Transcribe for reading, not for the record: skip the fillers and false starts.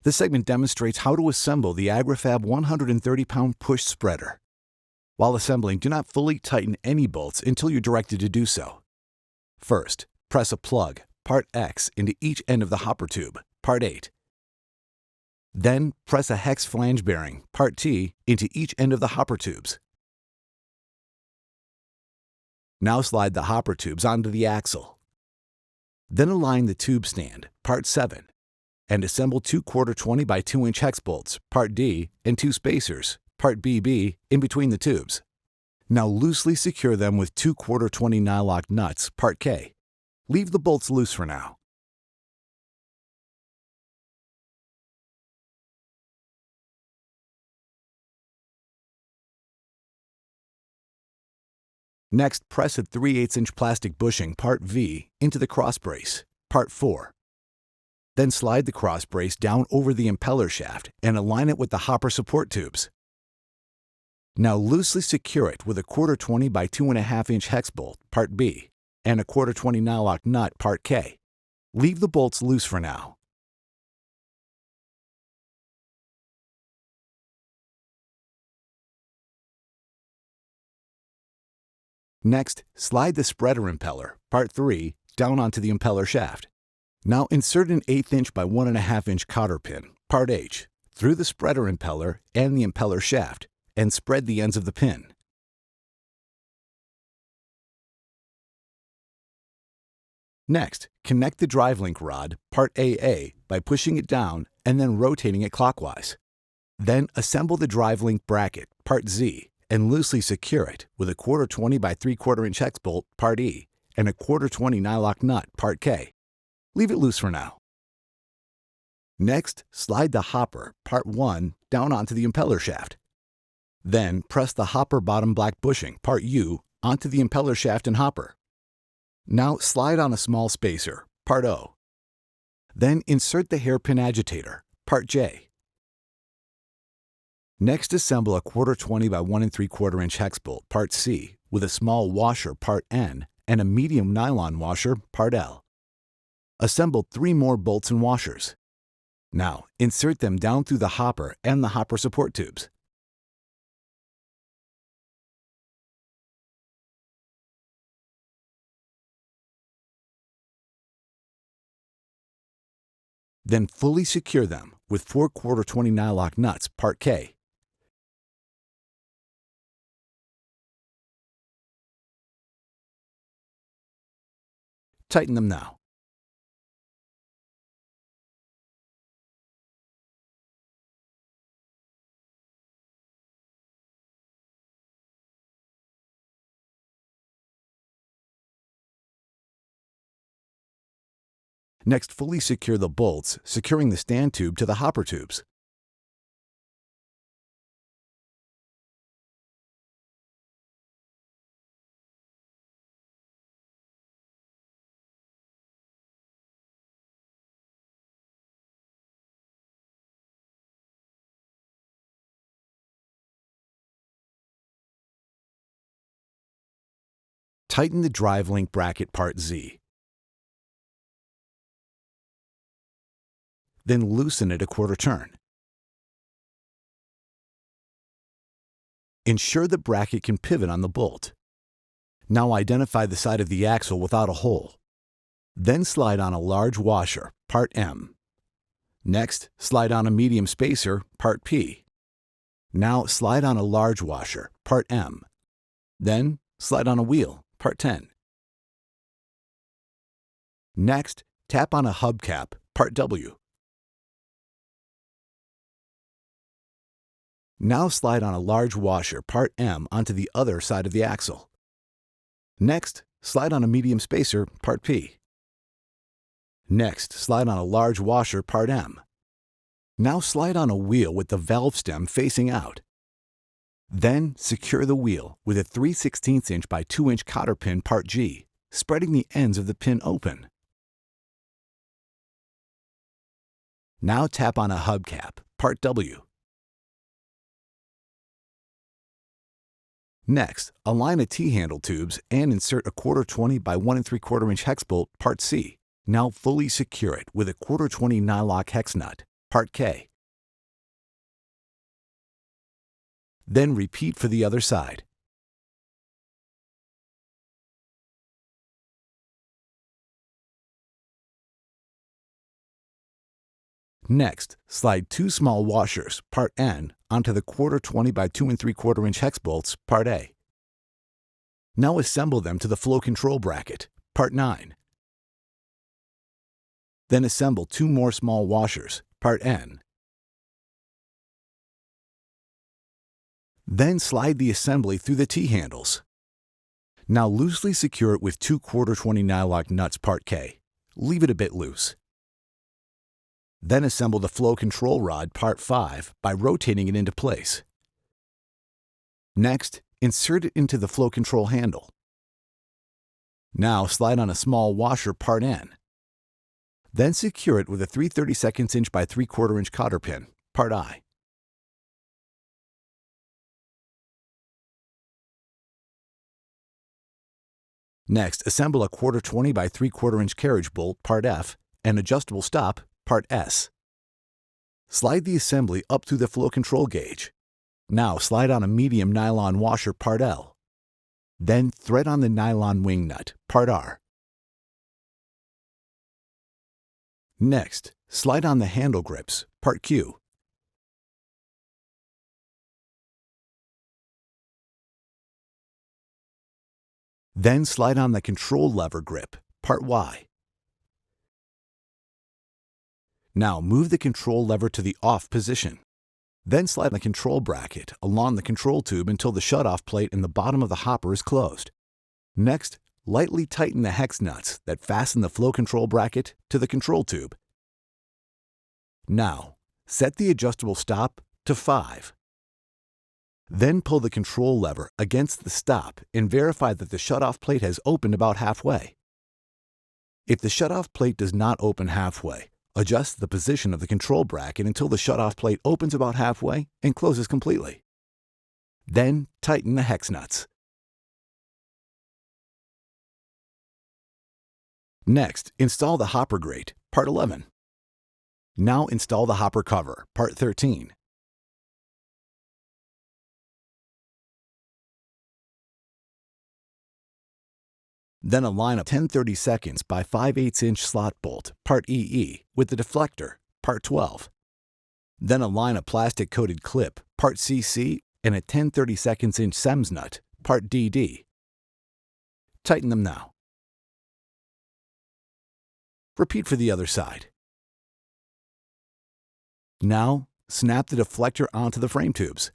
This segment demonstrates how to assemble the Agri-Fab 130-pound push spreader. While assembling, do not fully tighten any bolts until you're directed to do so. First, press a plug, part X, into each end of the hopper tube, part 8. Then, press a hex flange bearing, part T, into each end of the hopper tubes. Now slide the hopper tubes onto the axle. Then align the tube stand, part 7, and assemble 2 ¼ by 2" hex bolts, part D, and 2 spacers, part BB, in between the tubes. Now loosely secure them with 2 ¼ nylock nuts, part K. Leave the bolts loose for now. Next, press a 3/8" plastic bushing, part V, into the cross brace, part 4. Then slide the cross brace down over the impeller shaft and align it with the hopper support tubes. Now loosely secure it with a 1/4 by 2½ hex bolt, part B, and a 1/4 nylock nut, part K. Leave the bolts loose for now. Next, slide the spreader impeller, part 3, down onto the impeller shaft. Now insert an 1/8" by 1½ cotter pin, part H, through the spreader impeller and the impeller shaft, and spread the ends of the pin. Next, connect the drive link rod, part AA, by pushing it down and then rotating it clockwise. Then assemble the drive link bracket, part Z, and loosely secure it with a 1/4 by 3/4" hex bolt, part E, and a 1/4 nylock nut, part K. Leave it loose for now. Next, slide the hopper, part 1, down onto the impeller shaft. Then press the hopper bottom black bushing, part U, onto the impeller shaft and hopper. Now slide on a small spacer, part O. Then insert the hairpin agitator, part J. Next, assemble a 1/4 by 1¾ hex bolt, part C, with a small washer, part N, and a medium nylon washer, part L. Assemble 3 more bolts and washers. Now, insert them down through the hopper and the hopper support tubes. Then fully secure them with 4 1/4 nylock nuts, part K. Tighten them now. Next, fully secure the bolts, securing the stand tube to the hopper tubes. Tighten the drive link bracket, part Z. Then loosen it a 1/4 turn. Ensure the bracket can pivot on the bolt. Now identify the side of the axle without a hole. Then slide on a large washer, part M. Next, slide on a medium spacer, part P. Now slide on a large washer, part M. Then slide on a wheel, part 10. Next, tap on a hubcap, part W. Now slide on a large washer, part M, onto the other side of the axle. Next, slide on a medium spacer, part P. Next, slide on a large washer, part M. Now slide on a wheel with the valve stem facing out. Then secure the wheel with a 3/16" by 2" cotter pin, part G, spreading the ends of the pin open. Now tap on a hubcap, part W. Next, align a T-handle tubes and insert a 1/4 by 1¾ hex bolt, part C. Now fully secure it with a 1/4 nylock hex nut. part K. Then repeat for the other side. Next, slide 2 small washers, part N, onto the 1/4 by 2 3/4 inch hex bolts, part A. Now assemble them to the flow control bracket, part 9. Then assemble 2 more small washers, part N. Then slide the assembly through the T-handles. Now loosely secure it with 2 1/4 nylock nuts, part K. Leave it a bit loose. Then assemble the flow control rod, part 5, by rotating it into place. Next, insert it into the flow control handle. Now slide on a small washer, part N. Then secure it with a 3/32 inch by 3/4 inch cotter pin, part I. Next, assemble a 1/4 by 3/4 inch carriage bolt, part F, and adjustable stop, part S. Slide the assembly up through the flow control gauge. Now slide on a medium nylon washer, part L. Then thread on the nylon wing nut, part R. Next, slide on the handle grips, part Q. Then slide on the control lever grip, part Y. Now move the control lever to the off position. Then slide the control bracket along the control tube until the shutoff plate in the bottom of the hopper is closed. Next, lightly tighten the hex nuts that fasten the flow control bracket to the control tube. Now, set the adjustable stop to 5. Then pull the control lever against the stop and verify that the shutoff plate has opened about halfway. If the shutoff plate does not open halfway, adjust the position of the control bracket until the shutoff plate opens about halfway and closes completely. Then tighten the hex nuts. Next, install the hopper grate, part 11. Now install the hopper cover, part 13. Then align a 10/32 by 5/8 inch slot bolt, part EE, with the deflector, part 12. Then align a plastic-coated clip, part CC, and a 10/32 inch SEMS nut, part DD. Tighten them now. Repeat for the other side. Now, snap the deflector onto the frame tubes.